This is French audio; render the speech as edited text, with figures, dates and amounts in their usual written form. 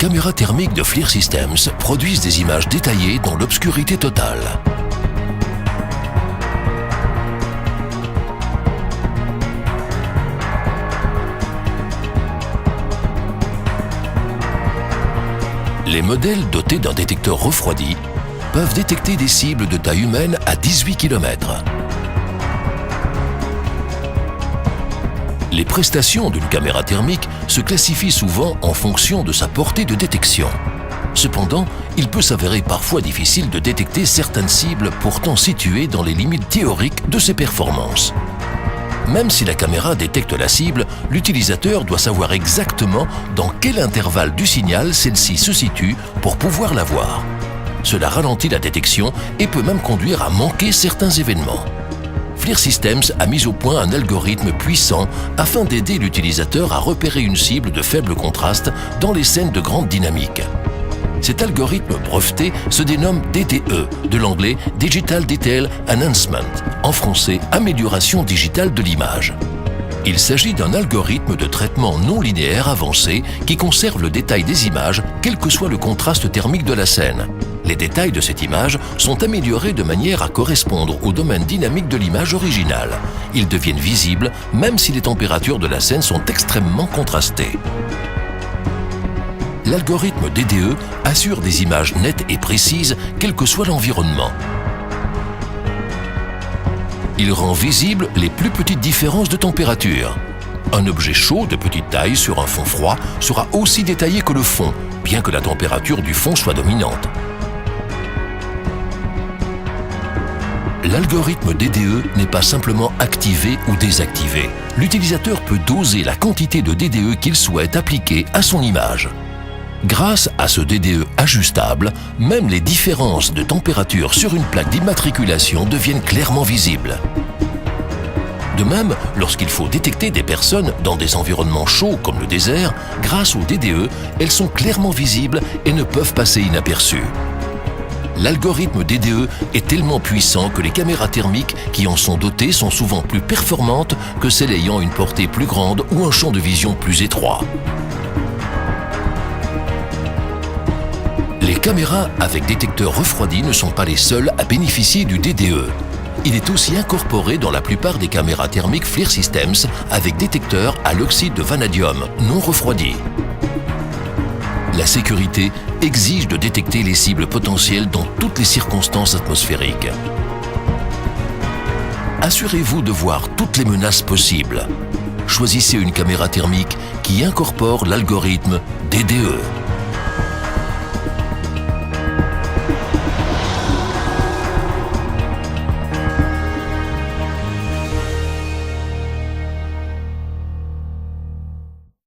caméras thermiques de FLIR Systems produisent des images détaillées dans l'obscurité totale. Les modèles dotés d'un détecteur refroidi peuvent détecter des cibles de taille humaine à 18 km. Les prestations d'une caméra thermique se classifient souvent en fonction de sa portée de détection. Cependant, il peut s'avérer parfois difficile de détecter certaines cibles pourtant situées dans les limites théoriques de ses performances. Même si la caméra détecte la cible, l'utilisateur doit savoir exactement dans quel intervalle du signal celle-ci se situe pour pouvoir la voir. Cela ralentit la détection et peut même conduire à manquer certains événements. FLIR Systems a mis au point un algorithme puissant afin d'aider l'utilisateur à repérer une cible de faible contraste dans les scènes de grande dynamique. Cet algorithme breveté se dénomme DDE, de l'anglais Digital Detail Enhancement, en français amélioration digitale de l'image. Il s'agit d'un algorithme de traitement non linéaire avancé qui conserve le détail des images, quel que soit le contraste thermique de la scène. Les détails de cette image sont améliorés de manière à correspondre au domaine dynamique de l'image originale. Ils deviennent visibles même si les températures de la scène sont extrêmement contrastées. L'algorithme DDE assure des images nettes et précises, quel que soit l'environnement. Il rend visibles les plus petites différences de température. Un objet chaud de petite taille sur un fond froid sera aussi détaillé que le fond, bien que la température du fond soit dominante. L'algorithme DDE n'est pas simplement activé ou désactivé. L'utilisateur peut doser la quantité de DDE qu'il souhaite appliquer à son image. Grâce à ce DDE ajustable, même les différences de température sur une plaque d'immatriculation deviennent clairement visibles. De même, lorsqu'il faut détecter des personnes dans des environnements chauds comme le désert, grâce au DDE, elles sont clairement visibles et ne peuvent passer inaperçues. L'algorithme DDE est tellement puissant que les caméras thermiques qui en sont dotées sont souvent plus performantes que celles ayant une portée plus grande ou un champ de vision plus étroit. Les caméras avec détecteur refroidi ne sont pas les seules à bénéficier du DDE. Il est aussi incorporé dans la plupart des caméras thermiques FLIR Systems avec détecteur à l'oxyde de vanadium non refroidi. La sécurité exige de détecter les cibles potentielles dans toutes les circonstances atmosphériques. Assurez-vous de voir toutes les menaces possibles. Choisissez une caméra thermique qui incorpore l'algorithme DDE.